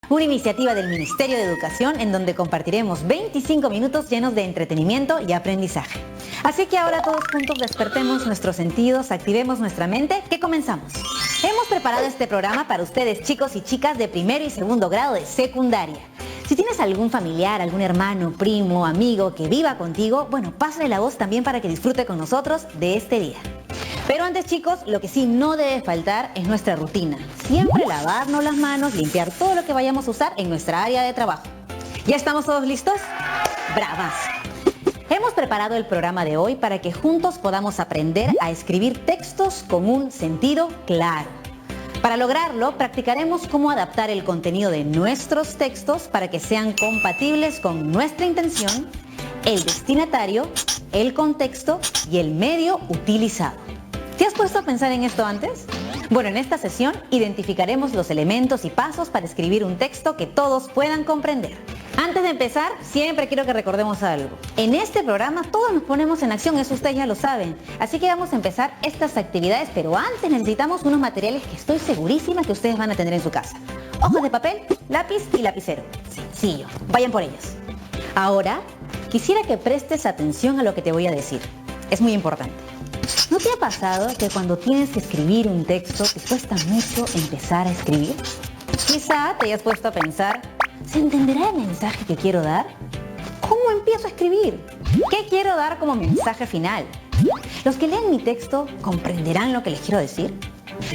una iniciativa del Ministerio de Educación en donde compartiremos 25 minutos llenos de entretenimiento y aprendizaje. Así que ahora todos juntos despertemos nuestros sentidos, activemos nuestra mente, que comenzamos. Hemos preparado este programa para ustedes, chicos y chicas de primero y segundo grado de secundaria. Si tienes algún familiar, algún hermano, primo, amigo que viva contigo, bueno, pásale la voz también para que disfrute con nosotros de este día. Pero antes, chicos, lo que sí no debe faltar es nuestra rutina. Siempre lavarnos las manos, limpiar todo lo que vayamos a usar en nuestra área de trabajo. ¿Ya estamos todos listos? ¡Bravas! Hemos preparado el programa de hoy para que juntos podamos aprender a escribir textos con un sentido claro. Para lograrlo, practicaremos cómo adaptar el contenido de nuestros textos para que sean compatibles con nuestra intención, el destinatario, el contexto y el medio utilizado. ¿Te has puesto a pensar en esto antes? Bueno, en esta sesión identificaremos los elementos y pasos para escribir un texto que todos puedan comprender. Antes de empezar, siempre quiero que recordemos algo. En este programa todos nos ponemos en acción, eso ustedes ya lo saben. Así que vamos a empezar estas actividades, pero antes necesitamos unos materiales que estoy segurísima que ustedes van a tener en su casa. Hojas de papel, lápiz y lapicero. Sencillo, vayan por ellos. Ahora, quisiera que prestes atención a lo que te voy a decir. Es muy importante. ¿No te ha pasado que cuando tienes que escribir un texto te cuesta mucho empezar a escribir? Quizá te hayas puesto a pensar, ¿se entenderá el mensaje que quiero dar? ¿Cómo empiezo a escribir? ¿Qué quiero dar como mensaje final? ¿Los que leen mi texto comprenderán lo que les quiero decir?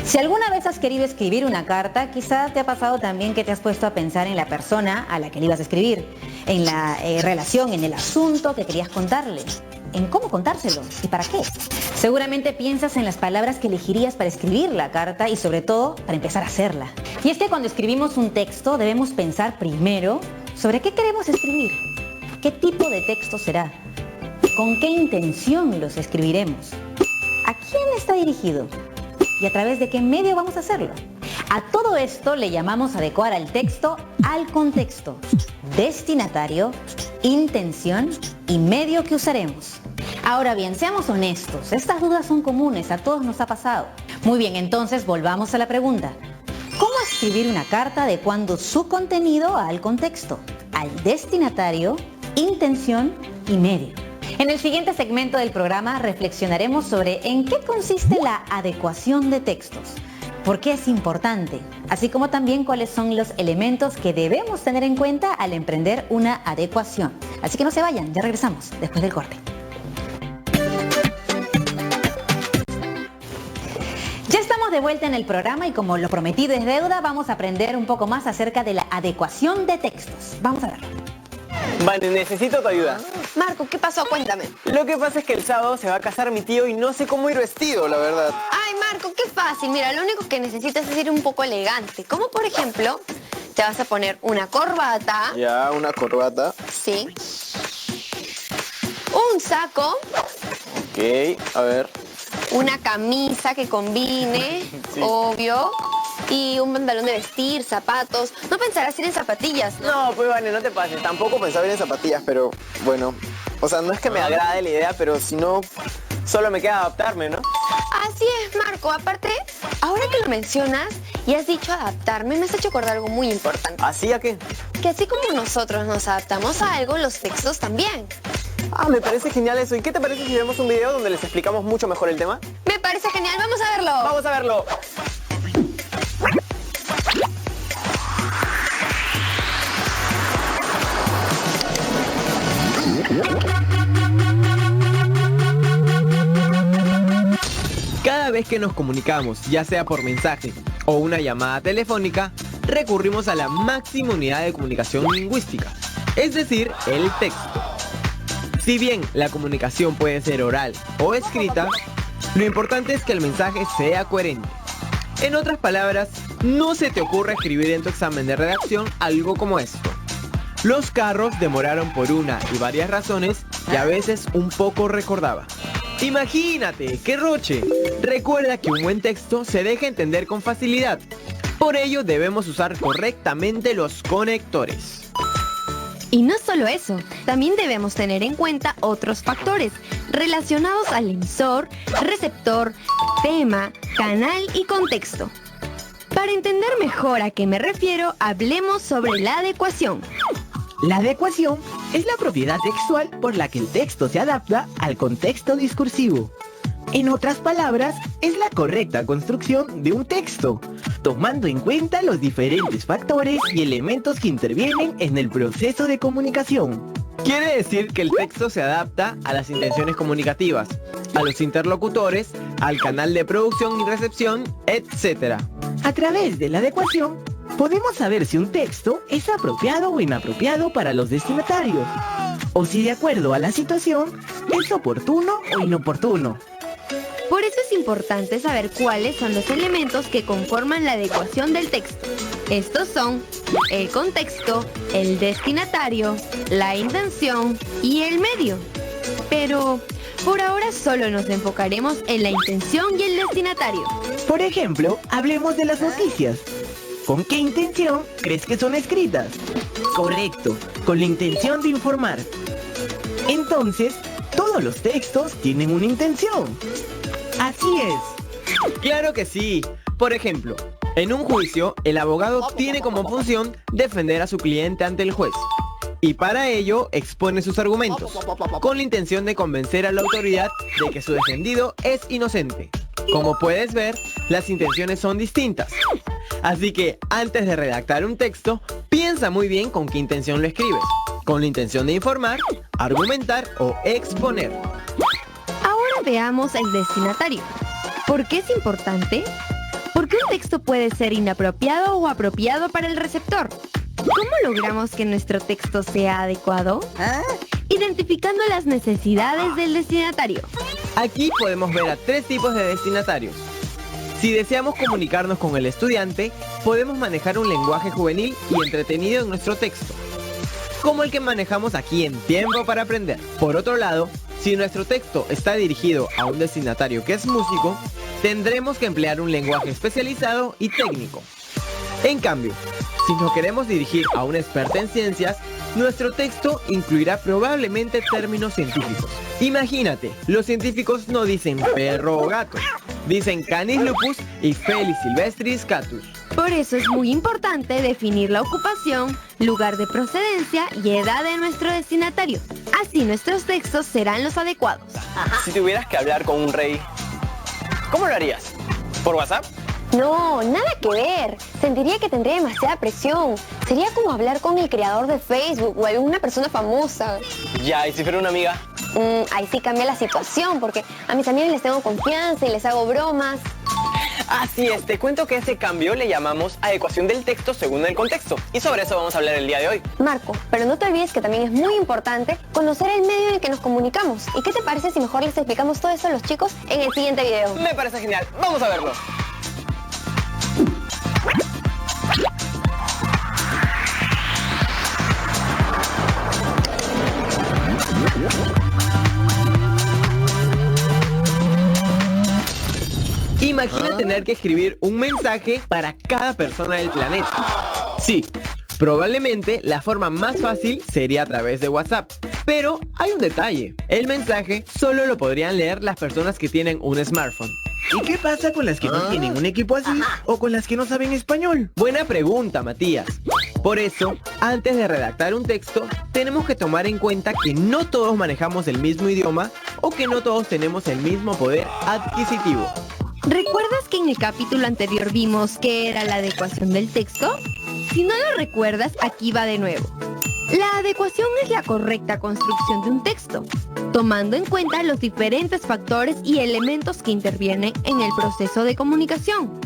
Si alguna vez has querido escribir una carta, quizá te ha pasado también que te has puesto a pensar en la persona a la que le ibas a escribir, en la relación, en el asunto que querías contarle, en cómo contárselo y para qué. Seguramente piensas en las palabras que elegirías para escribir la carta y sobre todo para empezar a hacerla. Y es que cuando escribimos un texto debemos pensar primero sobre qué queremos escribir, qué tipo de texto será, con qué intención los escribiremos, a quién está dirigido y a través de qué medio vamos a hacerlo. A todo esto le llamamos adecuar al texto al contexto, destinatario, intención y medio que usaremos. Ahora bien, seamos honestos, estas dudas son comunes, a todos nos ha pasado. Muy bien, entonces volvamos a la pregunta. ¿Cómo escribir una carta adecuando su contenido al contexto, al destinatario, intención y medio? En el siguiente segmento del programa reflexionaremos sobre en qué consiste la adecuación de textos, por qué es importante, así como también cuáles son los elementos que debemos tener en cuenta al emprender una adecuación. Así que no se vayan, ya regresamos después del corte. Ya estamos de vuelta en el programa y como lo prometido es deuda, vamos a aprender un poco más acerca de la adecuación de textos. Vamos a verlo. Vale, necesito tu ayuda. Marco, ¿qué pasó? Cuéntame. Lo que pasa es que el sábado se va a casar mi tío y no sé cómo ir vestido, la verdad. Ay, Marco, qué fácil. Mira, lo único que necesitas es ir un poco elegante. Como por ejemplo, te vas a poner una corbata. Ya, una corbata. Sí. Un saco. Ok, a ver. Una camisa que combine, Sí. Obvio. Y un pantalón de vestir, zapatos. No pensarás ir en zapatillas, ¿no? No, pues vale, no te pases. Tampoco pensaba ir en zapatillas, pero bueno. O sea, no es que me agrade la idea, pero si no, solo me queda adaptarme, ¿no? Así es, Marco. Aparte, ahora que lo mencionas y has dicho adaptarme, me has hecho acordar algo muy importante. ¿Así a qué? Que así como nosotros nos adaptamos a algo, los textos también. Ah, me parece genial eso. ¿Y qué te parece si vemos un video donde les explicamos mucho mejor el tema? Me parece genial. ¡Vamos a verlo! ¡Vamos a verlo! Cada vez que nos comunicamos, ya sea por mensaje o una llamada telefónica, recurrimos a la máxima unidad de comunicación lingüística, es decir, el texto. Si bien la comunicación puede ser oral o escrita, lo importante es que el mensaje sea coherente. En otras palabras, no se te ocurra escribir en tu examen de redacción algo como esto: los carros demoraron por una y varias razones que a veces un poco recordaba. Imagínate, ¡qué roche! Recuerda que un buen texto se deja entender con facilidad. Por ello debemos usar correctamente los conectores. Y no solo eso, también debemos tener en cuenta otros factores relacionados al emisor, receptor, tema, canal y contexto. Para entender mejor a qué me refiero, hablemos sobre la adecuación. La adecuación es la propiedad textual por la que el texto se adapta al contexto discursivo. En otras palabras, es la correcta construcción de un texto, tomando en cuenta los diferentes factores y elementos que intervienen en el proceso de comunicación. Quiere decir que el texto se adapta a las intenciones comunicativas, a los interlocutores, al canal de producción y recepción, etc. A través de la adecuación, podemos saber si un texto es apropiado o inapropiado para los destinatarios, o si de acuerdo a la situación es oportuno o inoportuno. Por eso es importante saber cuáles son los elementos que conforman la adecuación del texto. Estos son el contexto, el destinatario, la intención y el medio. Pero por ahora solo nos enfocaremos en la intención y el destinatario. Por ejemplo, hablemos de las noticias. ¿Con qué intención crees que son escritas? Correcto, con la intención de informar. Entonces, todos los textos tienen una intención. Así es. ¡Claro que sí! Por ejemplo, en un juicio, el abogado tiene como función defender a su cliente ante el juez. Y para ello expone sus argumentos, con la intención de convencer a la autoridad de que su defendido es inocente. Como puedes ver, las intenciones son distintas. Así que, antes de redactar un texto, piensa muy bien con qué intención lo escribes. Con la intención de informar, argumentar o exponer. Ahora veamos el destinatario. ¿Por qué es importante? Porque un texto puede ser inapropiado o apropiado para el receptor. ¿Cómo logramos que nuestro texto sea adecuado? Identificando las necesidades del destinatario. Aquí podemos ver a 3 tipos de destinatarios. Si deseamos comunicarnos con el estudiante, podemos manejar un lenguaje juvenil y entretenido en nuestro texto, como el que manejamos aquí en Tiempo para Aprender. Por otro lado, si nuestro texto está dirigido a un destinatario que es músico, tendremos que emplear un lenguaje especializado y técnico. En cambio, si nos queremos dirigir a un experto en ciencias, nuestro texto incluirá probablemente términos científicos. Imagínate, los científicos no dicen perro o gato, dicen Canis lupus y Felis silvestris catus. Por eso es muy importante definir la ocupación, lugar de procedencia y edad de nuestro destinatario. Así nuestros textos serán los adecuados. Si tuvieras que hablar con un rey, ¿cómo lo harías? ¿Por WhatsApp? No, nada que ver. Sentiría que tendría demasiada presión. Sería como hablar con el creador de Facebook o alguna persona famosa. Ya, ¿y si fuera una amiga? Ahí sí cambia la situación, porque a mis amigos les tengo confianza y les hago bromas. Así es, te cuento que a ese cambio le llamamos adecuación del texto según el contexto. Y sobre eso vamos a hablar el día de hoy. Marco, pero no te olvides que también es muy importante conocer el medio en el que nos comunicamos. ¿Y qué te parece si mejor les explicamos todo esto a los chicos en el siguiente video? Me parece genial, vamos a verlo. Imagina tener que escribir un mensaje para cada persona del planeta. Sí, probablemente la forma más fácil sería a través de WhatsApp. Pero hay un detalle, el mensaje solo lo podrían leer las personas que tienen un smartphone. ¿Y qué pasa con las que no tienen un equipo así o con las que no saben español? Buena pregunta, Matías. Por eso, antes de redactar un texto, tenemos que tomar en cuenta que no todos manejamos el mismo idioma o que no todos tenemos el mismo poder adquisitivo. ¿Recuerdas que en el capítulo anterior vimos qué era la adecuación del texto? Si no lo recuerdas, aquí va de nuevo. La adecuación es la correcta construcción de un texto, tomando en cuenta los diferentes factores y elementos que intervienen en el proceso de comunicación.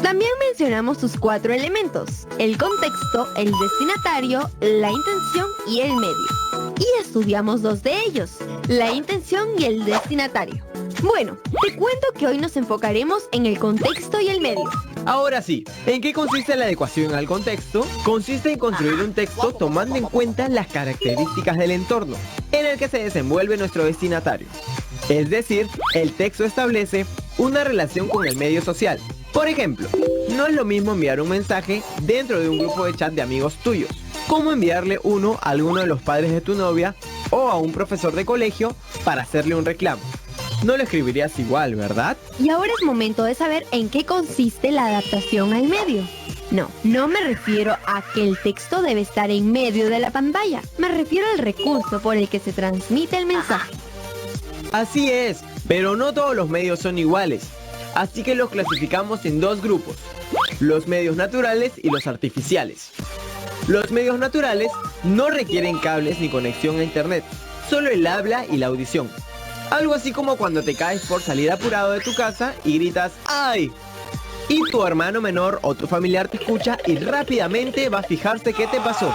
También mencionamos sus 4 elementos: el contexto, el destinatario, la intención y el medio. Y estudiamos 2 de ellos, la intención y el destinatario. Bueno, te cuento que hoy nos enfocaremos en el contexto y el medio. Ahora sí, ¿en qué consiste la adecuación al contexto? Consiste en construir un texto tomando en cuenta las características del entorno en el que se desenvuelve nuestro destinatario. Es decir, el texto establece una relación con el medio social. Por ejemplo, no es lo mismo enviar un mensaje dentro de un grupo de chat de amigos tuyos, como enviarle uno a alguno de los padres de tu novia o a un profesor de colegio para hacerle un reclamo. no lo escribirías igual, ¿verdad? Y ahora es momento de saber en qué consiste la adaptación al medio. No me refiero a que el texto debe estar en medio de la pantalla. Me refiero al recurso por el que se transmite el mensaje. Así es, pero no todos los medios son iguales. Así que los clasificamos en dos grupos: los medios naturales y los artificiales. Los medios naturales no requieren cables ni conexión a internet, solo el habla y la audición. Algo así como cuando te caes por salir apurado de tu casa y gritas ¡ay! Y tu hermano menor o tu familiar te escucha y rápidamente va a fijarse qué te pasó.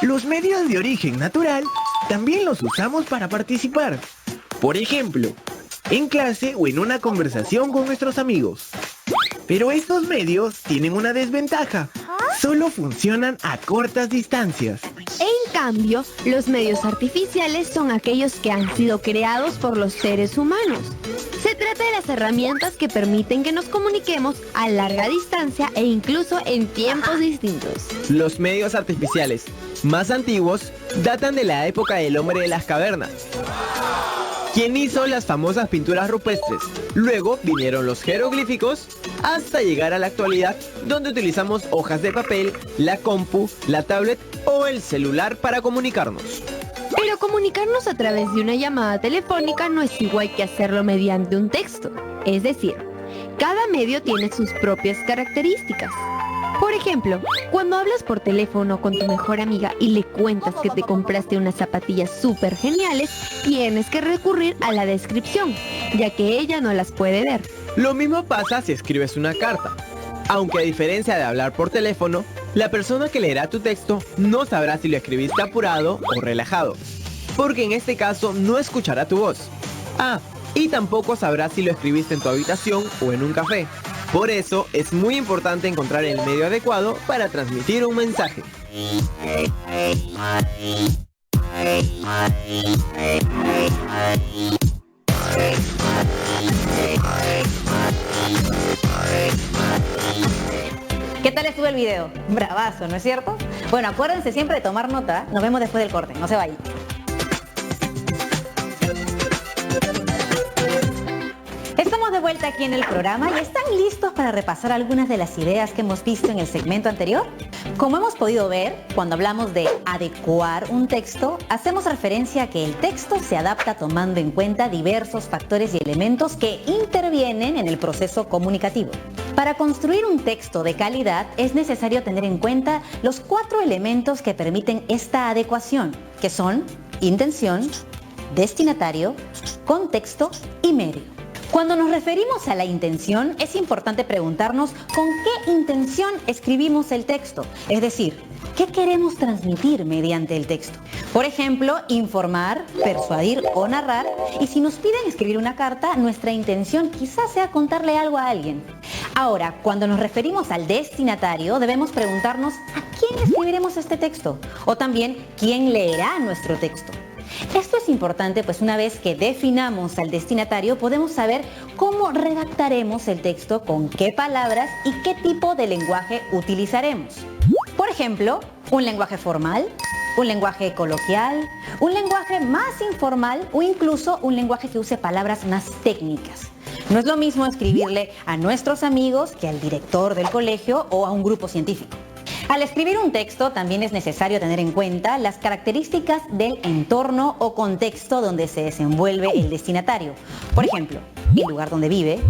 Los medios de origen natural también los usamos para participar. Por ejemplo, en clase o en una conversación con nuestros amigos. Pero estos medios tienen una desventaja. Solo funcionan a cortas distancias. En cambio, los medios artificiales son aquellos que han sido creados por los seres humanos. Se trata de las herramientas que permiten que nos comuniquemos a larga distancia e incluso en tiempos distintos. Los medios artificiales más antiguos datan de la época del hombre de las cavernas, quien hizo las famosas pinturas rupestres. Luego vinieron los jeroglíficos hasta llegar a la actualidad, donde utilizamos hojas de papel, la compu, la tablet o el celular para comunicarnos. Pero comunicarnos a través de una llamada telefónica no es igual que hacerlo mediante un texto. Es decir, cada medio tiene sus propias características. Por ejemplo, cuando hablas por teléfono con tu mejor amiga y le cuentas que te compraste unas zapatillas súper geniales, tienes que recurrir a la descripción, ya que ella no las puede ver. Lo mismo pasa si escribes una carta. Aunque a diferencia de hablar por teléfono, la persona que leerá tu texto no sabrá si lo escribiste apurado o relajado, porque en este caso no escuchará tu voz. Y tampoco sabrá si lo escribiste en tu habitación o en un café. Por eso es muy importante encontrar el medio adecuado para transmitir un mensaje. ¿Qué tal estuvo el video? Bravazo, ¿no es cierto? Bueno, acuérdense siempre de tomar nota. Nos vemos después del corte, no se vayan. Estamos de vuelta aquí en el programa y ¿están listos para repasar algunas de las ideas que hemos visto en el segmento anterior? Como hemos podido ver, cuando hablamos de adecuar un texto, hacemos referencia a que el texto se adapta tomando en cuenta diversos factores y elementos que intervienen en el proceso comunicativo. Para construir un texto de calidad es necesario tener en cuenta los 4 elementos que permiten esta adecuación, que son intención, destinatario, contexto y medio. Cuando nos referimos a la intención, es importante preguntarnos con qué intención escribimos el texto, es decir, ¿qué queremos transmitir mediante el texto? Por ejemplo, informar, persuadir o narrar, y si nos piden escribir una carta, nuestra intención quizás sea contarle algo a alguien. Ahora, cuando nos referimos al destinatario, debemos preguntarnos ¿a quién escribiremos este texto? O también, ¿quién leerá nuestro texto? Esto es importante, pues una vez que definamos al destinatario podemos saber cómo redactaremos el texto, con qué palabras y qué tipo de lenguaje utilizaremos. Por ejemplo, un lenguaje formal, un lenguaje coloquial, un lenguaje más informal o incluso un lenguaje que use palabras más técnicas. No es lo mismo escribirle a nuestros amigos que al director del colegio o a un grupo científico. Al escribir un texto también es necesario tener en cuenta las características del entorno o contexto donde se desenvuelve el destinatario. Por ejemplo, el lugar donde vive,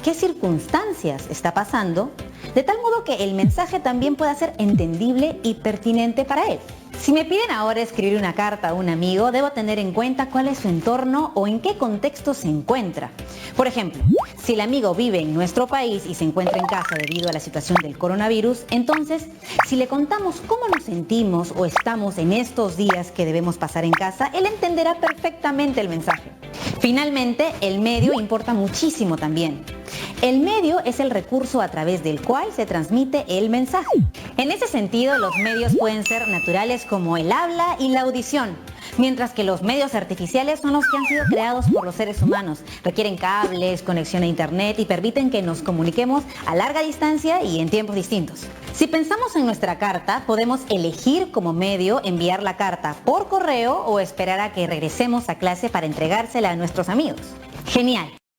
qué circunstancias está pasando, de tal modo que el mensaje también pueda ser entendible y pertinente para él. Si me piden ahora escribir una carta a un amigo, debo tener en cuenta cuál es su entorno o en qué contexto se encuentra. Por ejemplo, si el amigo vive en nuestro país y se encuentra en casa debido a la situación del coronavirus, entonces, si le contamos cómo nos sentimos o estamos en estos días que debemos pasar en casa, él entenderá perfectamente el mensaje. Finalmente, el medio importa muchísimo también. El medio es el recurso a través del cual se transmite el mensaje. En ese sentido, los medios pueden ser naturales como el habla y la audición, mientras que los medios artificiales son los que han sido creados por los seres humanos. Requieren cables, conexión a internet y permiten que nos comuniquemos a larga distancia y en tiempos distintos. Si pensamos en nuestra carta, podemos elegir como medio enviar la carta por correo o esperar a que regresemos a clase para entregársela a nuestros amigos. Genial.